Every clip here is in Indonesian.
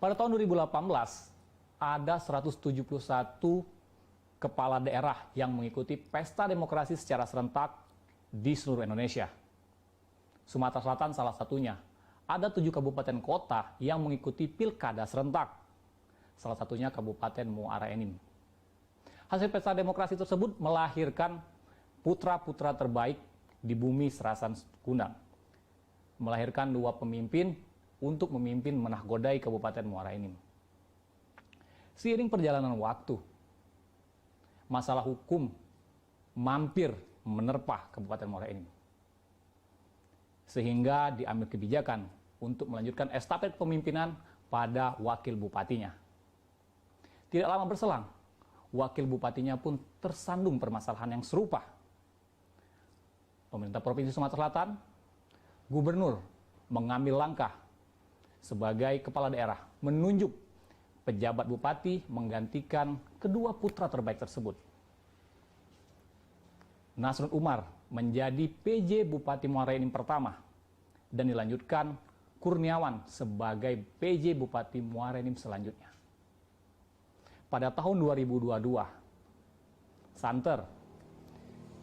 Pada tahun 2018, ada 171 kepala daerah yang mengikuti pesta demokrasi secara serentak di seluruh Indonesia. Sumatera Selatan salah satunya. Ada 7 kabupaten kota yang mengikuti pilkada serentak. Salah satunya Kabupaten Muara Enim. Hasil pesta demokrasi tersebut melahirkan putra-putra terbaik di bumi Serasan Kundang. Melahirkan 2 pemimpin untuk memimpin menahkodai Kabupaten Muara Enim. Seiring perjalanan waktu, masalah hukum mampir menerpa Kabupaten Muara Enim. Sehingga diambil kebijakan untuk melanjutkan estafet kepemimpinan pada wakil bupatinya. Tidak lama berselang, wakil bupatinya pun tersandung permasalahan yang serupa. Pemerintah Provinsi Sumatera Selatan, gubernur mengambil langkah sebagai kepala daerah, menunjuk pejabat bupati menggantikan kedua putra terbaik tersebut. Nasrun Umar menjadi PJ Bupati Muara Enim pertama dan dilanjutkan Kurniawan sebagai PJ Bupati Muara Enim selanjutnya. Pada tahun 2022, santer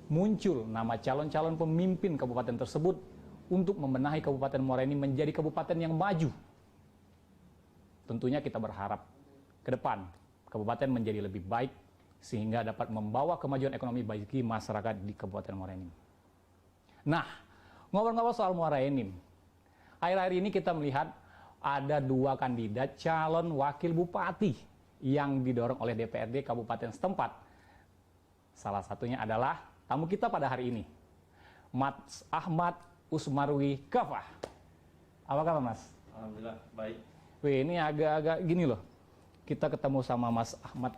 muncul nama calon-calon pemimpin kabupaten tersebut untuk membenahi Kabupaten Muara Enim menjadi kabupaten yang maju. Tentunya kita berharap ke depan kabupaten menjadi lebih baik sehingga dapat membawa kemajuan ekonomi bagi masyarakat di Kabupaten Muara Enim. Nah, ngobrol-ngobrol soal Muara Enim, akhir-akhir ini kita melihat ada 2 kandidat calon wakil bupati yang didorong oleh DPRD Kabupaten setempat. Salah satunya adalah tamu kita pada hari ini, Mas Ahmad Usmarwi Kafah. Apa kabar, Mas? Alhamdulillah, baik. Wih, ini agak-agak gini loh. Kita ketemu sama Mas Ahmad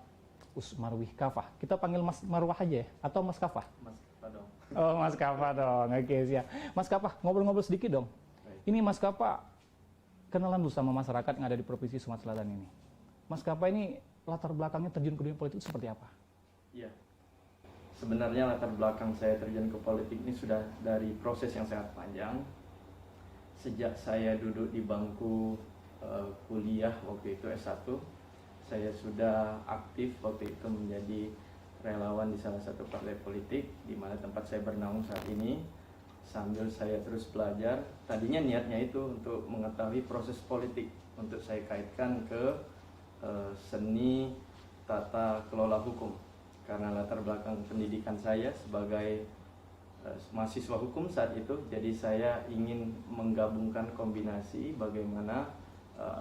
Usmarwi Kafah. Kita panggil Mas Marwah aja ya? Atau Mas Kafah? Mas Kafah dong. Oh, Mas Kafah dong. Oke, siap. Mas Kafah, ngobrol-ngobrol sedikit dong. Baik. Ini Mas Kafah, kenalan dulu sama masyarakat yang ada di Provinsi Sumatera Selatan ini. Mas Kafah ini latar belakangnya terjun ke dunia politik seperti apa? Iya. Sebenarnya latar belakang saya terjun ke politik ini sudah dari proses yang sangat panjang. Sejak saya duduk di bangku kuliah waktu itu S1, saya sudah aktif waktu itu menjadi relawan di salah satu partai politik di mana tempat saya bernaung saat ini. Sambil saya terus belajar, tadinya niatnya itu untuk mengetahui proses politik, untuk saya kaitkan ke seni tata kelola hukum. Karena latar belakang pendidikan saya sebagai mahasiswa hukum saat itu, jadi saya ingin menggabungkan kombinasi bagaimana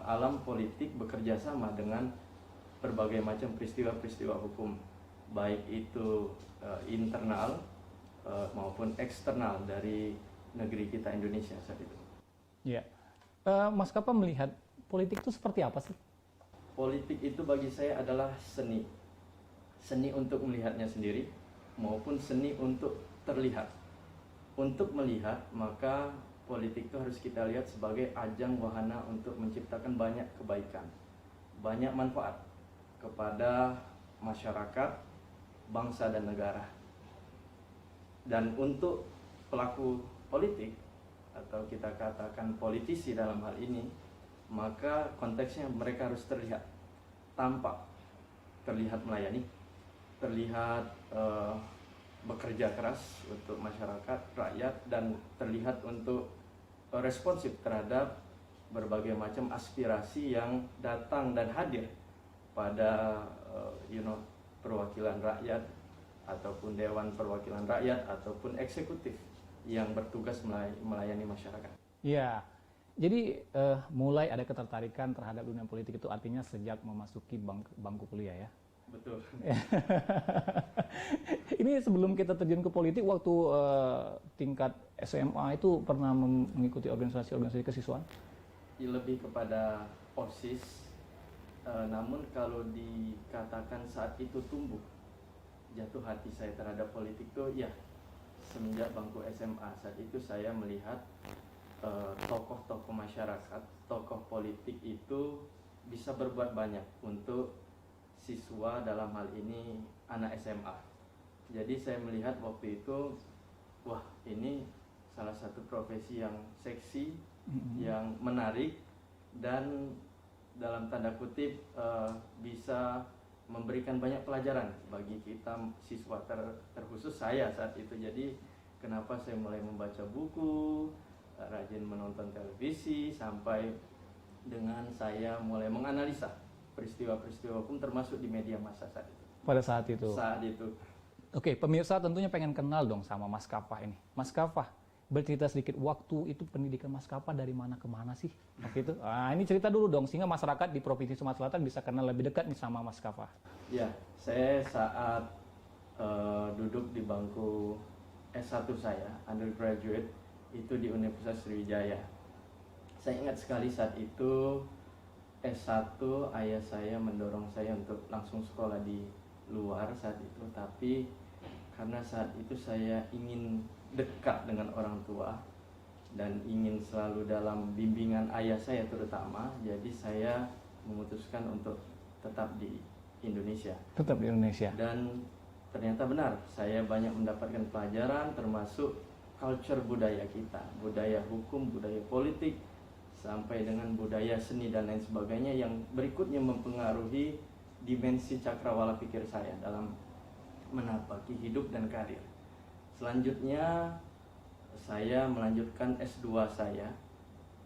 alam politik bekerja sama dengan berbagai macam peristiwa-peristiwa hukum, baik itu internal maupun eksternal dari negeri kita Indonesia saat itu. Ya, Mas Kafah melihat politik itu seperti apa sih? Politik itu bagi saya adalah seni. Seni untuk melihatnya sendiri maupun seni untuk terlihat. Untuk melihat, maka politik itu harus kita lihat sebagai ajang wahana untuk menciptakan banyak kebaikan, banyak manfaat kepada masyarakat, bangsa dan negara. Dan untuk pelaku politik atau kita katakan politisi dalam hal ini, maka konteksnya mereka harus terlihat, tampak, terlihat melayani, terlihat bekerja keras untuk masyarakat, rakyat, dan terlihat untuk responsif terhadap berbagai macam aspirasi yang datang dan hadir pada perwakilan rakyat ataupun Dewan Perwakilan Rakyat ataupun eksekutif yang bertugas melayani masyarakat. Iya, jadi mulai ada ketertarikan terhadap dunia politik itu artinya sejak memasuki bangku kuliah ya? Betul. Ini sebelum kita terjun ke politik, waktu tingkat SMA itu pernah mengikuti organisasi-organisasi kesiswaan? Ya, lebih kepada OSIS, namun kalau dikatakan saat itu tumbuh jatuh hati saya terhadap politik tuh ya semenjak bangku SMA. Saat itu saya melihat tokoh-tokoh masyarakat, tokoh politik itu bisa berbuat banyak untuk siswa, dalam hal ini anak SMA. Jadi saya melihat waktu itu, wah ini salah satu profesi yang seksi, yang menarik, dan dalam tanda kutip bisa memberikan banyak pelajaran bagi kita siswa terkhusus saya saat itu. Jadi kenapa saya mulai membaca buku, rajin menonton televisi, sampai dengan saya mulai menganalisa peristiwa-peristiwa hukum termasuk di media massa saat itu. Pada saat itu. Saat itu. Oke, pemirsa tentunya pengen kenal dong sama Mas Kafah ini. Mas Kafah, bercerita sedikit, waktu itu pendidikan Mas Kafah dari mana ke mana sih waktu itu? Nah, ini cerita dulu dong sehingga masyarakat di Provinsi Sumatera Selatan bisa kenal lebih dekat nih sama Mas Kafah. Ya, saya saat duduk di bangku S1 saya, undergraduate, itu di Universitas Sriwijaya. Saya ingat sekali saat itu S1 ayah saya mendorong saya untuk langsung sekolah di luar saat itu, tapi karena saat itu saya ingin dekat dengan orang tua dan ingin selalu dalam bimbingan ayah saya terutama, jadi saya memutuskan untuk tetap di Indonesia. Tetap di Indonesia. Dan ternyata benar, saya banyak mendapatkan pelajaran termasuk culture budaya kita, budaya hukum, budaya politik, sampai dengan budaya seni dan lain sebagainya yang berikutnya mempengaruhi dimensi cakrawala pikir saya dalam menapaki hidup dan karir. Selanjutnya saya melanjutkan S2 saya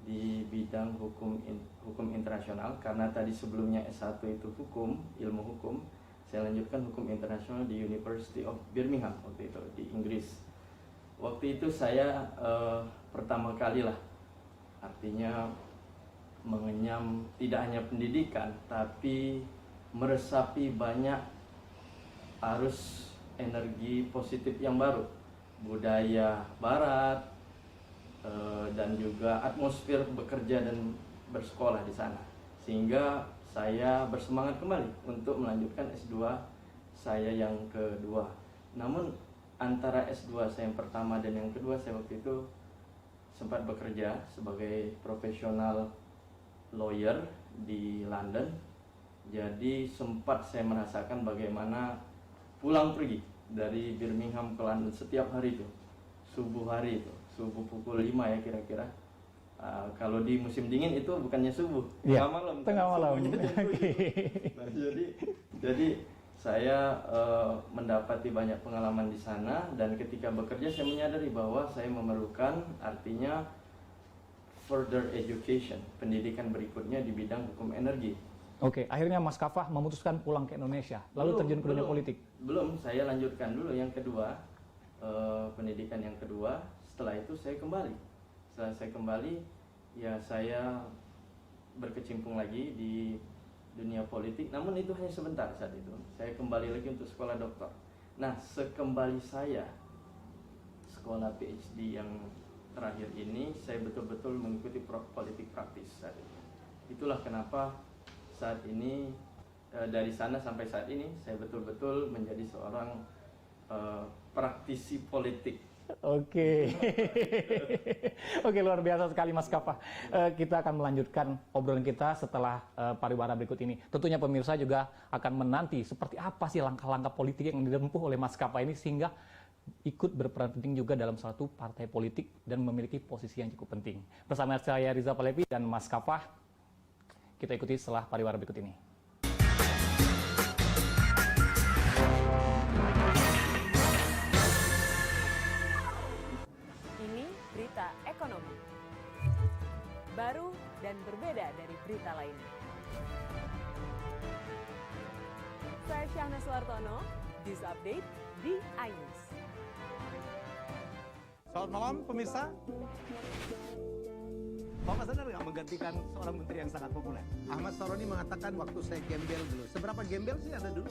di bidang hukum internasional, karena tadi sebelumnya S1 itu hukum, ilmu hukum. Saya lanjutkan hukum internasional di University of Birmingham waktu itu di Inggris. Waktu itu saya pertama kali lah, artinya mengenyam tidak hanya pendidikan tapi meresapi banyak arus energi positif yang baru, budaya barat, dan juga atmosfer bekerja dan bersekolah di sana, sehingga saya bersemangat kembali untuk melanjutkan S2 saya yang kedua. Namun antara S2 saya yang pertama dan yang kedua, saya waktu itu sempat bekerja sebagai profesional lawyer di London. Jadi sempat saya merasakan bagaimana pulang pergi dari Birmingham ke London setiap hari itu, subuh hari itu, subuh pukul 5 ya kira-kira. Kalau di musim dingin itu bukannya subuh, ya, tengah malam. Tengah malam. Nah, jadi saya mendapati banyak pengalaman di sana, dan ketika bekerja saya menyadari bahwa saya memerlukan, artinya further education, pendidikan berikutnya di bidang hukum energi. Oke, akhirnya Mas Kafah memutuskan pulang ke Indonesia, lalu terjun ke dunia politik. Belum, saya lanjutkan dulu yang kedua, pendidikan yang kedua. Setelah itu saya kembali. Setelah saya kembali, ya saya berkecimpung lagi di dunia politik, namun itu hanya sebentar saat itu. Saya kembali lagi untuk sekolah doktor. Nah, sekembali saya sekolah PhD yang terakhir ini, saya betul-betul mengikuti politik praktis saat itu. Itulah kenapa saat ini, dari sana sampai saat ini, saya betul-betul menjadi seorang praktisi politik. Oke. Oke, luar biasa sekali Mas Kafah. Kita akan melanjutkan obrolan kita setelah pariwara berikut ini. Tentunya pemirsa juga akan menanti seperti apa sih langkah-langkah politik yang ditempuh oleh Mas Kafah ini sehingga ikut berperan penting juga dalam suatu partai politik dan memiliki posisi yang cukup penting. Bersama saya Riza Palevi dan Mas Kafah, kita ikuti setelah pariwara berikut ini. Berita ekonomi baru dan berbeda dari berita lainnya. Saya Syahna Suartono, News Update di iNews. Selamat malam pemirsa. Bapak sadar nggak menggantikan seorang menteri yang sangat populer? Ahmad Saroni mengatakan waktu saya gembel dulu. Seberapa gembel sih Anda dulu?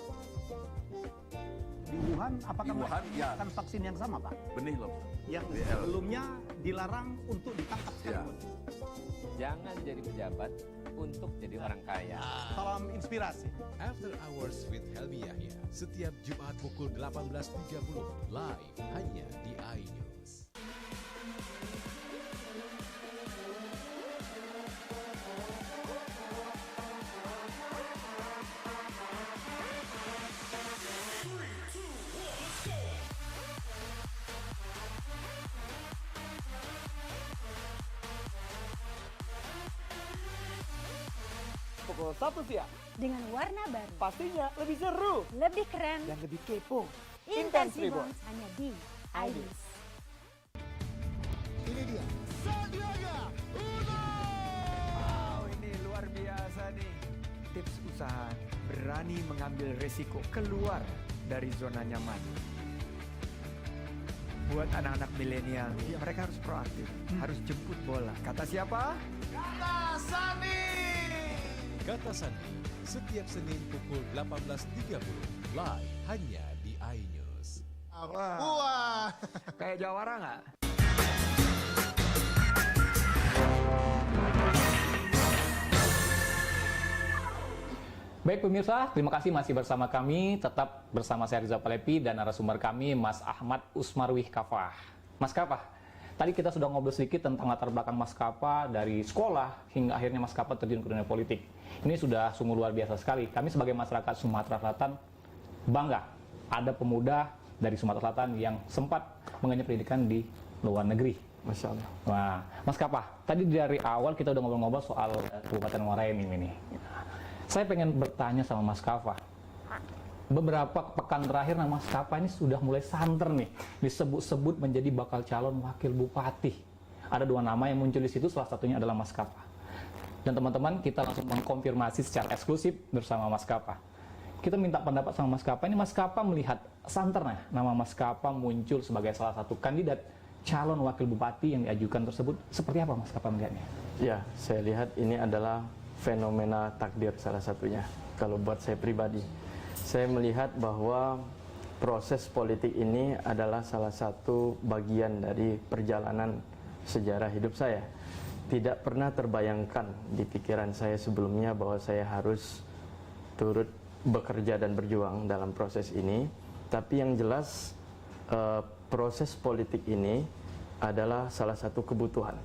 Di Wuhan, apakah Di Wuhan, ya. melakukan vaksin yang sama, Pak? Benih loh. Yang BL. sebelumnya dilarang untuk ditangkap sekalipun. Jangan jadi pejabat untuk jadi orang kaya. Salam inspirasi. After Hours with Helmi Yahya, setiap Jumat pukul 18.30, live hanya di iNews. pukul 1 siang. Dengan warna baru, Pastinya lebih seru lebih keren, dan lebih kepo. Intense Intense Reborn. Reborn hanya di iNews. Ini dia, Sandiaga Uno. Wow, ini luar biasa nih. Tips usaha, berani mengambil resiko, keluar dari zona nyaman. Buat anak-anak milenial nih, mereka harus proaktif, harus jemput bola. Kata siapa? Kata Sandi. Kata Sandi, setiap Senin pukul 18.30 live hanya di iNews. Wah. Kayak jawara nggak? Baik pemirsa, terima kasih masih bersama kami. Tetap bersama saya Rizal Palepi dan narasumber kami Mas Ahmad Usmarwih Kafah. Mas Kafah, tadi kita sudah ngobrol sedikit tentang latar belakang Mas Kafah dari sekolah hingga akhirnya Mas Kafah terjun ke dunia politik. Ini sudah sungguh luar biasa sekali. Kami sebagai masyarakat Sumatera Selatan bangga ada pemuda dari Sumatera Selatan yang sempat mengenyam pendidikan di luar negeri. Masya Allah. Wah, Mas Kafah, tadi dari awal kita udah ngobrol-ngobrol soal Kabupaten Muara Enim ini. Saya pengen bertanya sama Mas Kafah. Beberapa pekan terakhir Mas Kafah ini sudah mulai santer nih, disebut-sebut menjadi bakal calon wakil bupati. Ada 2 nama yang muncul di situ, salah satunya adalah Mas Kafah. Dan teman-teman, kita langsung mengkonfirmasi secara eksklusif bersama Mas Kafah. Kita minta pendapat sama Mas Kafah. Ini Mas Kafah melihat santernya nama Mas Kafah muncul sebagai salah satu kandidat calon wakil bupati yang diajukan tersebut. Seperti apa Mas Kafah melihatnya? Ya, saya lihat ini adalah fenomena takdir salah satunya. Kalau buat saya pribadi, saya melihat bahwa proses politik ini adalah salah satu bagian dari perjalanan sejarah hidup saya. Tidak pernah terbayangkan di pikiran saya sebelumnya bahwa saya harus turut bekerja dan berjuang dalam proses ini. Tapi yang jelas proses politik ini adalah salah satu kebutuhan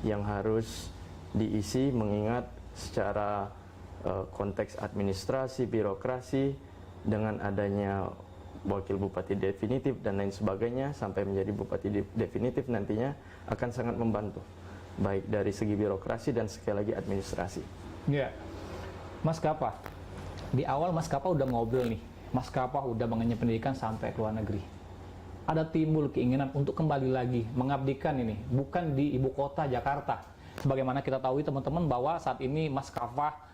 yang harus diisi, mengingat secara konteks administrasi, birokrasi, dengan adanya wakil bupati definitif dan lain sebagainya sampai menjadi bupati definitif nantinya akan sangat membantu, baik dari segi birokrasi dan sekali lagi administrasi. Ya, Mas Kafah, di awal Mas Kafah udah ngobrol nih, Mas Kafah udah mengenyam pendidikan sampai ke luar negeri. Ada timbul keinginan untuk kembali lagi mengabdikan ini, bukan di ibu kota Jakarta. Sebagaimana kita tahu teman-teman bahwa saat ini Mas Kafah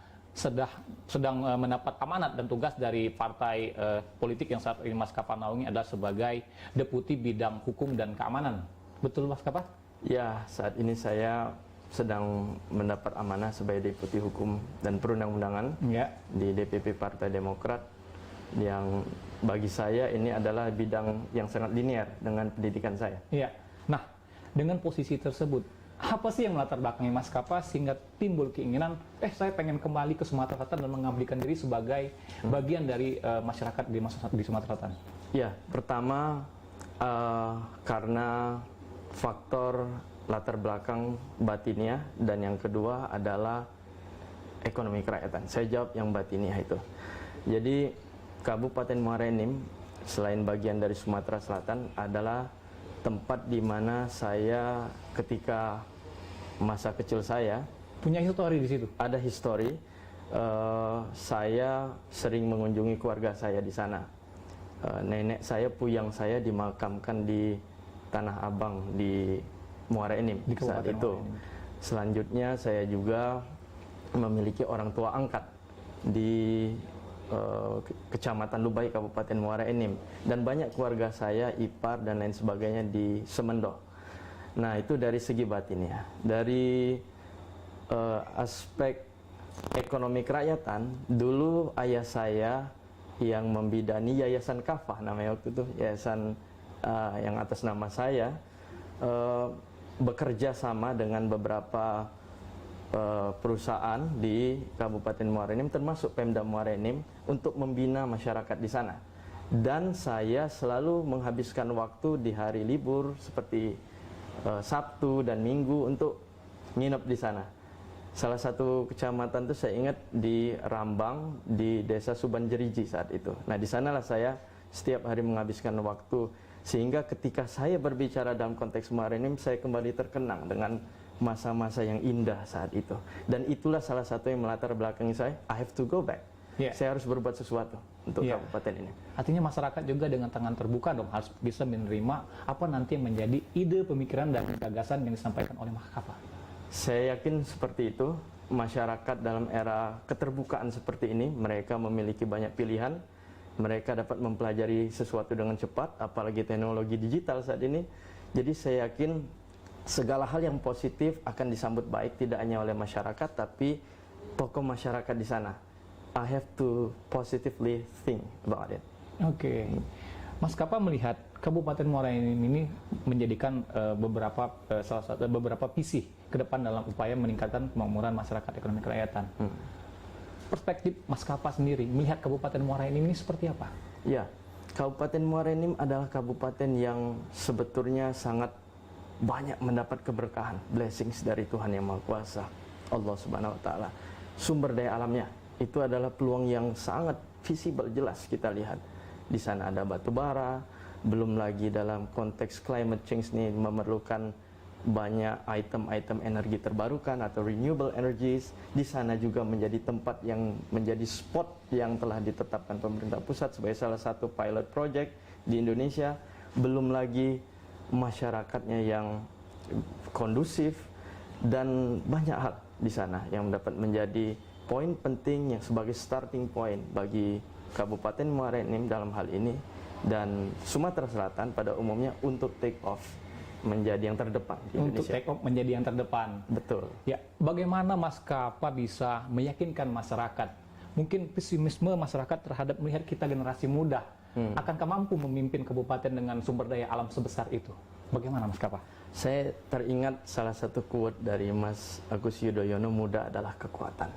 sedang mendapat amanat dan tugas dari partai politik yang saat ini Mas Kafah naungi adalah sebagai Deputi Bidang Hukum dan Keamanan. Betul Mas Kafah? Ya, saat ini saya sedang mendapat amanah sebagai Deputi Hukum dan Perundang-undangan di DPP Partai Demokrat, yang bagi saya ini adalah bidang yang sangat linear dengan pendidikan saya. Iya. Nah, dengan posisi tersebut, apa sih yang melatar belakangi Mas Kafah sehingga timbul keinginan, saya pengen kembali ke Sumatera Selatan dan mengabdikan diri sebagai bagian dari masyarakat di Sumatera Selatan? Ya, pertama karena faktor latar belakang batiniah, dan yang kedua adalah ekonomi kerakyatan. Saya jawab yang batiniah itu. Jadi Kabupaten Muara Enim selain bagian dari Sumatera Selatan adalah tempat di mana saya ketika masa kecil saya punya histori di situ. Ada histori. Saya sering mengunjungi keluarga saya di sana. Nenek saya, puyang saya dimakamkan di Tanah Abang di Muara Enim saat itu. Selanjutnya saya juga memiliki orang tua angkat di Kecamatan Lubai, Kabupaten Muara Enim, dan banyak keluarga saya, ipar dan lain sebagainya di Semendo. Nah, itu dari segi batinnya. Dari aspek ekonomi kerakyatan, dulu ayah saya yang membidani Yayasan Kafah, namanya waktu itu, yayasan yang atas nama saya, bekerja sama dengan beberapa perusahaan di Kabupaten Muara Enim, termasuk Pemda Muara Enim, untuk membina masyarakat di sana. Dan saya selalu menghabiskan waktu di hari libur seperti Sabtu dan Minggu untuk nginep di sana. Salah satu kecamatan itu saya ingat di Rambang, di Desa Subanjeriji saat itu. Nah, di sanalah saya setiap hari menghabiskan waktu, sehingga ketika saya berbicara dalam konteks Muara Enim, saya kembali terkenang dengan masa-masa yang indah saat itu. Dan itulah salah satu yang melatar belakangi saya, I have to go back. Saya harus berbuat sesuatu untuk kabupaten ini. Artinya masyarakat juga dengan tangan terbuka dong harus bisa menerima apa nanti yang menjadi ide, pemikiran, dan gagasan yang disampaikan oleh Mas Kapa. Saya yakin seperti itu. Masyarakat dalam era keterbukaan seperti ini, mereka memiliki banyak pilihan. Mereka dapat mempelajari sesuatu dengan cepat, apalagi teknologi digital saat ini. Jadi saya yakin segala hal yang positif akan disambut baik, tidak hanya oleh masyarakat, tapi tokoh masyarakat di sana. I have to positively think about it. Oke. Mas Kapa melihat Kabupaten Muara Enim ini menjadikan beberapa visi ke depan dalam upaya meningkatkan kemakmuran masyarakat ekonomi kerakyatan. Perspektif Mas Kapa sendiri melihat Kabupaten Muara Enim ini seperti apa? Ya, Kabupaten Muara Enim adalah kabupaten yang sebetulnya sangat banyak mendapat keberkahan, blessings dari Tuhan Yang Maha Kuasa, Allah Subhanahu Wa Taala. Sumber daya alamnya itu adalah peluang yang sangat visible, jelas kita lihat. Di sana ada batu bara, belum lagi dalam konteks climate change ini memerlukan banyak item-item energi terbarukan atau renewable energies. Di sana juga menjadi tempat yang menjadi spot yang telah ditetapkan pemerintah pusat sebagai salah satu pilot project di Indonesia. Belum lagi masyarakatnya yang kondusif dan banyak hal di sana yang dapat menjadi poin penting yang sebagai starting point bagi Kabupaten Muara Enim dalam hal ini dan Sumatera Selatan pada umumnya untuk take off menjadi yang terdepan di Indonesia. Untuk take off menjadi yang terdepan. Betul. Ya, bagaimana Mas Kapa bisa meyakinkan masyarakat? Mungkin pesimisme masyarakat terhadap melihat kita generasi muda akankah mampu memimpin kabupaten dengan sumber daya alam sebesar itu? Bagaimana Mas Kapa? Saya teringat salah satu quote dari Mas Agus Yudhoyono, muda adalah kekuatan.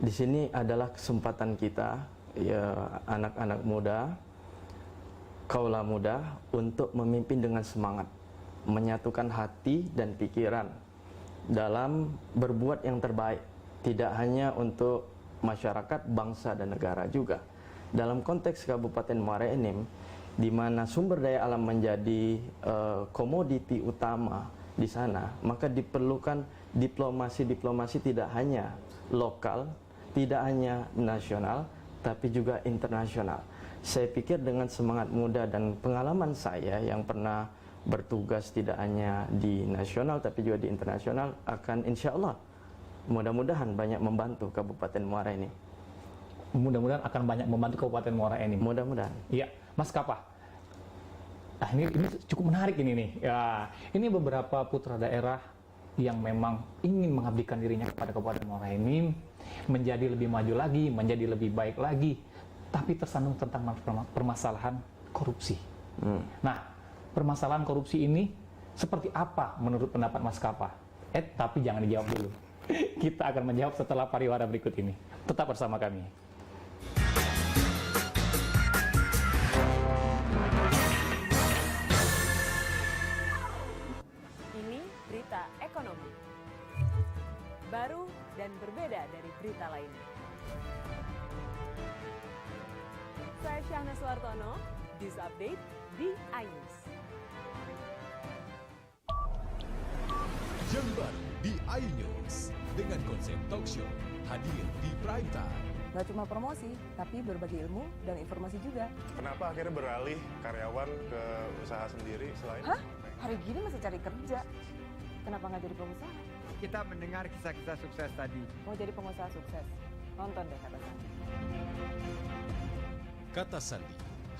Di sini adalah kesempatan kita, ya, anak-anak muda, kaula muda, untuk memimpin dengan semangat, menyatukan hati dan pikiran dalam berbuat yang terbaik, tidak hanya untuk masyarakat, bangsa, dan negara juga. Dalam konteks Kabupaten Muara Enim, di mana sumber daya alam menjadi komoditi utama di sana, maka diperlukan diplomasi tidak hanya lokal, tidak hanya nasional, tapi juga internasional. Saya pikir dengan semangat muda dan pengalaman saya yang pernah bertugas tidak hanya di nasional, tapi juga di internasional, akan insya Allah mudah-mudahan banyak membantu Kabupaten Muara Enim. Mudah-mudahan akan banyak membantu Kabupaten Muara Enim. Mudah-mudahan. Iya, Mas Kapa. Nah, ini cukup menarik ini nih. Ya, ini beberapa putra daerah yang memang ingin mengabdikan dirinya kepada Kabupaten Muara Enim, menjadi lebih maju lagi, menjadi lebih baik lagi, tapi tersandung tentang permasalahan korupsi. Nah, permasalahan korupsi ini seperti apa menurut pendapat Mas Kapa? Tapi jangan dijawab dulu. Kita akan menjawab setelah pariwara berikut ini. Tetap bersama kami. Ini berita ekonomi. Baru dan berbeda dari berita lainnya. Saya Syahna Suartono, News Update di iNews. Jember di iNews dengan konsep talk show hadir di prime time. Gak cuma promosi, tapi berbagi ilmu dan informasi juga. Kenapa akhirnya beralih karyawan ke usaha sendiri selain? Hah? Hari gini masih cari kerja. Kenapa nggak jadi pengusaha? Kita mendengar kisah-kisah sukses tadi. Mau jadi pengusaha sukses? Nonton deh Kata Sandi. Kata Sandi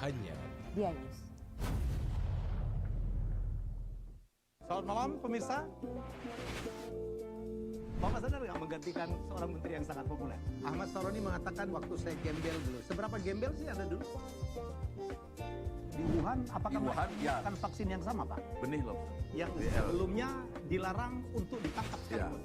hanya di iNews. Selamat malam pemirsa. Bapak sadar nggak menggantikan seorang menteri yang sangat populer? Ahmad Saroni mengatakan waktu saya gembel dulu. Seberapa gembel sih Anda dulu? Di Wuhan, apakah melakukan vaksin yang sama, Pak? Benih loh. Yang sebelumnya dilarang untuk ditangkap sekalipun.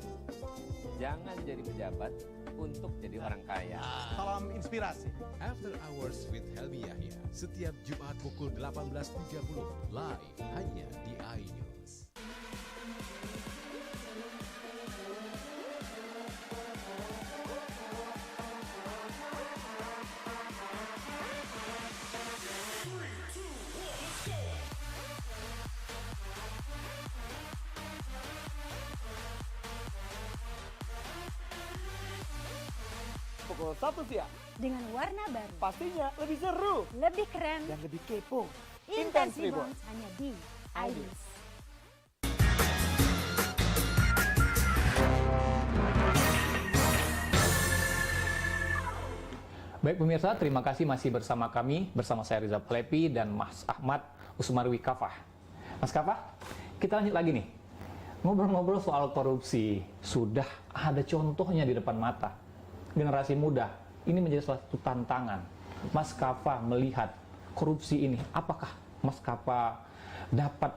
Jangan jadi pejabat untuk jadi orang kaya. Salam inspirasi. After Hours with Helmi Yahya setiap Jumat pukul 18.30 live hanya di iNews. pukul 1 siang. Dengan warna baru, Pastinya lebih seru lebih keren, dan lebih kepo. Intense Intense Reborn. Reborn hanya di IDIS. Baik pemirsa, terima kasih masih bersama kami, bersama saya Riza Plepi dan Mas Ahmad Usmarwi Kafah. Mas Kafah, kita lanjut lagi nih. Ngobrol-ngobrol soal korupsi, sudah ada contohnya di depan mata. Generasi muda, ini menjadi salah satu tantangan. Mas Kafah melihat korupsi ini, apakah Mas Kafah dapat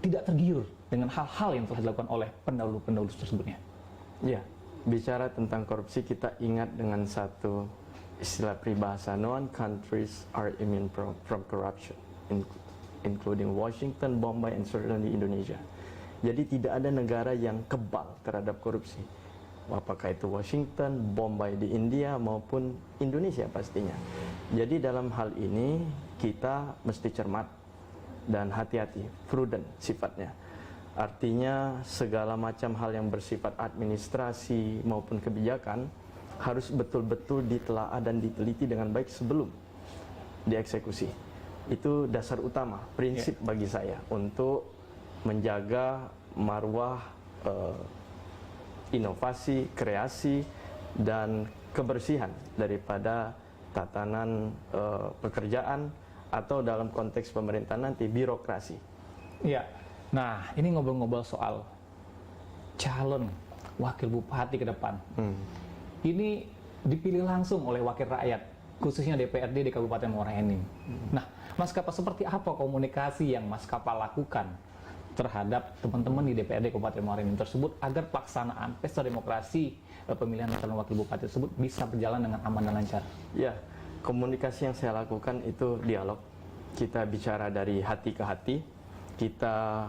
tidak tergiur dengan hal-hal yang telah dilakukan oleh pendahulu-pendahulu tersebutnya? Ya, bicara tentang korupsi kita ingat dengan satu istilah peribahasa, no one countries are immune from corruption, including Washington, Bombay, and certainly Indonesia. Jadi tidak ada negara yang kebal terhadap korupsi. Apakah itu Washington, Bombay di India, maupun Indonesia pastinya. Jadi dalam hal ini kita mesti cermat dan hati-hati, prudent sifatnya. Artinya segala macam hal yang bersifat administrasi maupun kebijakan harus betul-betul ditelaah dan diteliti dengan baik sebelum dieksekusi. Itu dasar utama, prinsip bagi saya untuk menjaga marwah inovasi, kreasi, dan kebersihan daripada tatanan pekerjaan atau dalam konteks pemerintahan nanti birokrasi. Iya. Nah, ini ngobrol-ngobrol soal calon wakil bupati ke depan. Ini dipilih langsung oleh wakil rakyat, khususnya DPRD di Kabupaten Muara Enim. Nah, Mas Kafah, seperti apa komunikasi yang Mas Kafah lakukan terhadap teman-teman di DPRD Kabupaten Muara Enim tersebut agar pelaksanaan pesta demokrasi pemilihan calon wakil bupati tersebut bisa berjalan dengan aman dan lancar? Ya, komunikasi yang saya lakukan itu dialog. Kita bicara dari hati ke hati, kita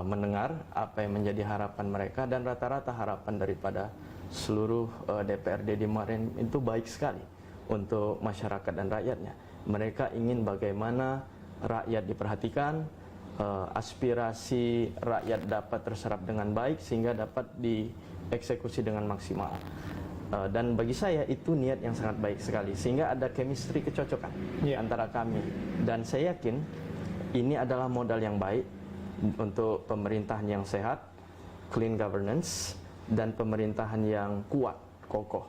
mendengar apa yang menjadi harapan mereka, dan rata-rata harapan daripada seluruh DPRD di Muara Enim itu baik sekali untuk masyarakat dan rakyatnya. Mereka ingin bagaimana rakyat diperhatikan, aspirasi rakyat dapat terserap dengan baik sehingga dapat dieksekusi dengan maksimal. Dan bagi saya itu niat yang sangat baik sekali sehingga ada chemistry, kecocokan antara kami. Dan saya yakin ini adalah modal yang baik untuk pemerintahan yang sehat, clean governance, dan pemerintahan yang kuat, kokoh.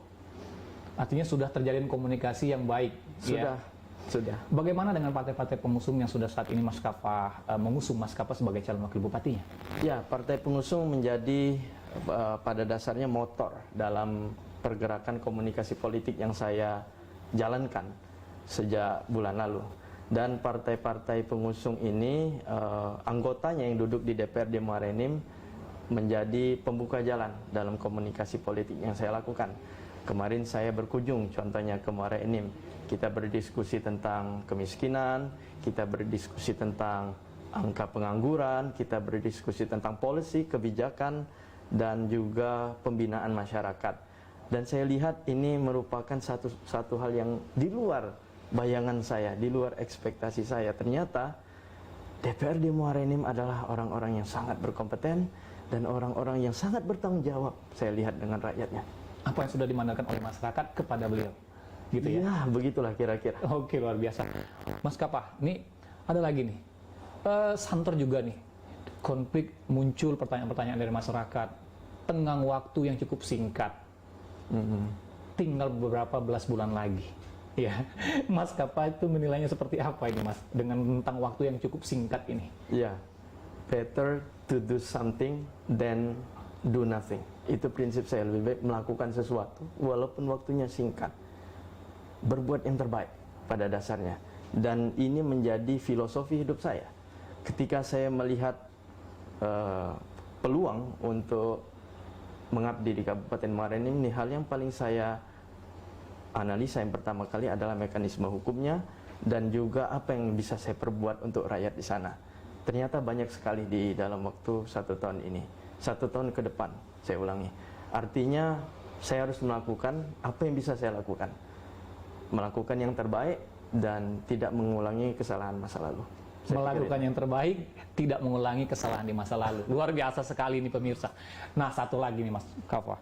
Artinya sudah terjalin komunikasi yang baik. Sudah. Bagaimana dengan partai-partai pengusung yang sudah saat ini Mas Kafah mengusung Mas Kafah sebagai calon wakil bupatinya? Ya, partai pengusung menjadi pada dasarnya motor dalam pergerakan komunikasi politik yang saya jalankan sejak bulan lalu. Dan partai-partai pengusung ini anggotanya yang duduk di DPRD Muara Enim menjadi pembuka jalan dalam komunikasi politik yang saya lakukan. Kemarin saya berkunjung contohnya ke Muara Enim. Kita berdiskusi tentang kemiskinan, kita berdiskusi tentang angka pengangguran, kita berdiskusi tentang policy, kebijakan, dan juga pembinaan masyarakat. Dan saya lihat ini merupakan satu hal yang di luar bayangan saya, di luar ekspektasi saya. Ternyata DPRD Muara Enim adalah orang-orang yang sangat berkompeten dan orang-orang yang sangat bertanggung jawab, saya lihat, dengan rakyatnya. Apa yang sudah dimandatkan oleh masyarakat kepada beliau? Gitu ya? Ya, begitulah kira-kira. Oke, luar biasa. Mas Kafah, ini ada lagi nih. Santer juga nih. Konflik muncul, pertanyaan-pertanyaan dari masyarakat. Tenggang waktu yang cukup singkat. Tinggal beberapa belas bulan lagi. Ya, Mas Kafah itu menilainya seperti apa ini, Mas? Dengan tentang waktu yang cukup singkat ini. Ya, better to do something than do nothing. Itu prinsip saya, lebih baik melakukan sesuatu walaupun waktunya singkat. Berbuat yang terbaik pada dasarnya. Dan ini menjadi filosofi hidup saya. Ketika saya melihat peluang untuk mengabdi di Kabupaten Muara Enim, ini hal yang paling saya analisa yang pertama kali adalah mekanisme hukumnya dan juga apa yang bisa saya perbuat untuk rakyat di sana. Ternyata banyak sekali di dalam waktu 1 tahun ini, 1 tahun ke depan, saya ulangi. Artinya saya harus melakukan apa yang bisa saya lakukan, melakukan yang terbaik dan tidak mengulangi kesalahan masa lalu. Melakukan yang terbaik, tidak mengulangi kesalahan di masa lalu. Luar biasa sekali nih pemirsa. Nah, satu lagi nih Mas Kafah.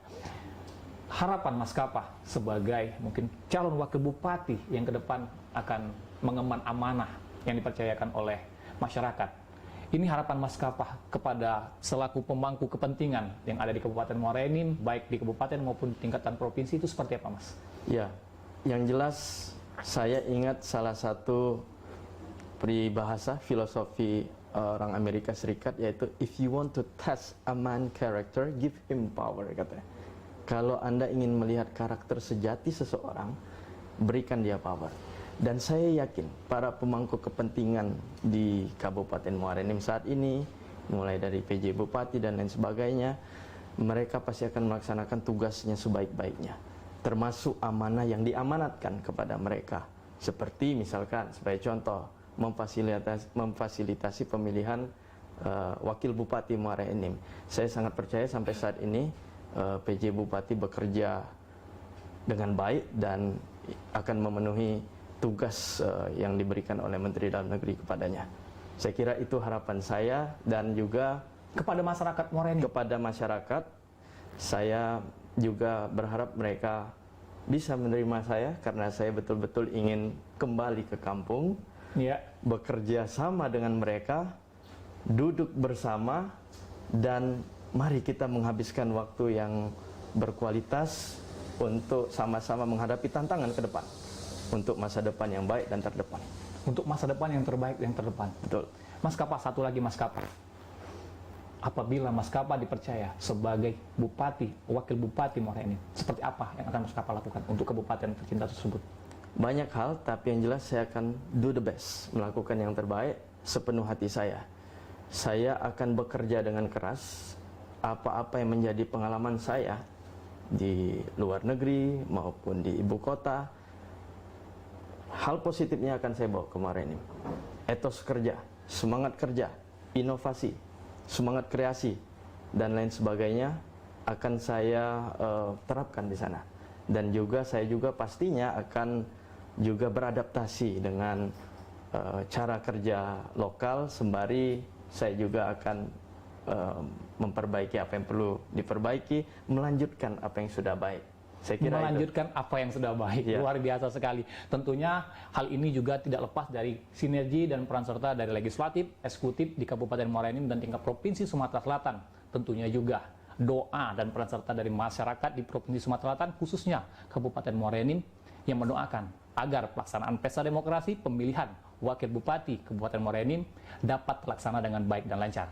harapan Mas Kapah sebagai mungkin calon wakil bupati yang ke depan akan mengemban amanah yang dipercayakan oleh masyarakat. Ini harapan Mas Kapah kepada selaku pemangku kepentingan yang ada di Kabupaten Muara Enim, baik di kabupaten maupun di tingkatan provinsi, itu seperti apa, Mas? Ya, yang jelas saya ingat salah satu peribahasa filosofi orang Amerika Serikat, yaitu if you want to test a man character, give him power, katanya. Kalau Anda ingin melihat karakter sejati seseorang, berikan dia power. Dan saya yakin para pemangku kepentingan di Kabupaten Muara Enim saat ini, mulai dari PJ Bupati dan lain sebagainya, mereka pasti akan melaksanakan tugasnya sebaik-baiknya, termasuk amanah yang diamanatkan kepada mereka. Seperti misalkan, sebagai contoh, memfasilitasi pemilihan wakil Bupati Muara Enim. Saya sangat percaya sampai saat ini PJ Bupati bekerja dengan baik dan akan memenuhi tugas yang diberikan oleh Menteri Dalam Negeri kepadanya. Saya kira itu harapan saya, dan juga kepada masyarakat Muara Enim. Kepada masyarakat, saya juga berharap mereka bisa menerima saya, karena saya betul-betul ingin kembali ke kampung, bekerja sama dengan mereka, duduk bersama, dan mari kita menghabiskan waktu yang berkualitas untuk sama-sama menghadapi tantangan ke depan, untuk masa depan yang baik dan terdepan. Untuk masa depan yang terbaik dan terdepan. Betul. Mas Kapah, satu lagi Mas Kapah. Apabila Mas Kapah dipercaya sebagai bupati, wakil bupati Muara Enim, seperti apa yang akan Mas Kapah lakukan untuk kabupaten tercinta tersebut? Banyak hal, tapi yang jelas saya akan do the best, melakukan yang terbaik sepenuh hati saya. Saya akan bekerja dengan keras. Apa-apa yang menjadi pengalaman saya di luar negeri maupun di ibu kota, hal positifnya akan saya bawa ke Muara Enim. Etos kerja, semangat kerja, inovasi, semangat kreasi, dan lain sebagainya akan saya terapkan di sana. Dan juga saya juga pastinya akan juga beradaptasi dengan cara kerja lokal, sembari saya juga akan memperbaiki apa yang perlu diperbaiki, melanjutkan apa yang sudah baik. Saya kira melanjutkan apa yang sudah baik. Luar biasa sekali. Tentunya hal ini juga tidak lepas dari sinergi dan peran serta dari legislatif, eksekutif di Kabupaten Muara Enim dan tingkat Provinsi Sumatera Selatan. Tentunya juga doa dan peran serta dari masyarakat di Provinsi Sumatera Selatan, khususnya Kabupaten Muara Enim, yang mendoakan agar pelaksanaan pesta demokrasi pemilihan wakil bupati Kabupaten Muara Enim dapat terlaksana dengan baik dan lancar.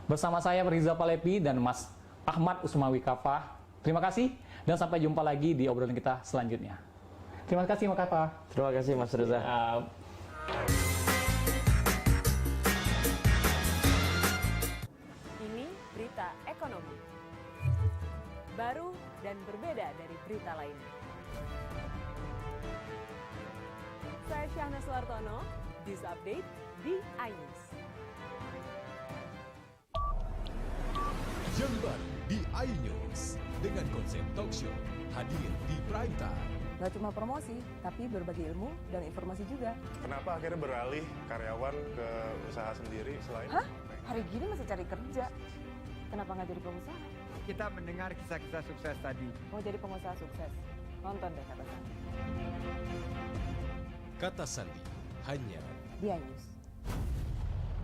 Bersama saya Riza Palepi dan Mas Ahmad Usmawi Kapah. Terima kasih dan sampai jumpa lagi di obrolan kita selanjutnya. Terima kasih Mas Kapah. Terima kasih Mas Reza. Ini berita ekonomi. Baru dan berbeda dari berita lainnya. Saya Syahna Suartono, News Update di iNews. Yang baru di iNews dengan konsep talk show hadir di prime time. Gak cuma promosi, tapi berbagi ilmu dan informasi juga. Kenapa akhirnya beralih karyawan ke usaha sendiri selain... Hah? Hari gini masih cari kerja. Kenapa nggak jadi pengusaha? Kita mendengar kisah-kisah sukses tadi. Mau jadi pengusaha sukses? Nonton deh Kata Sandi. Kata Sandi hanya di iNews.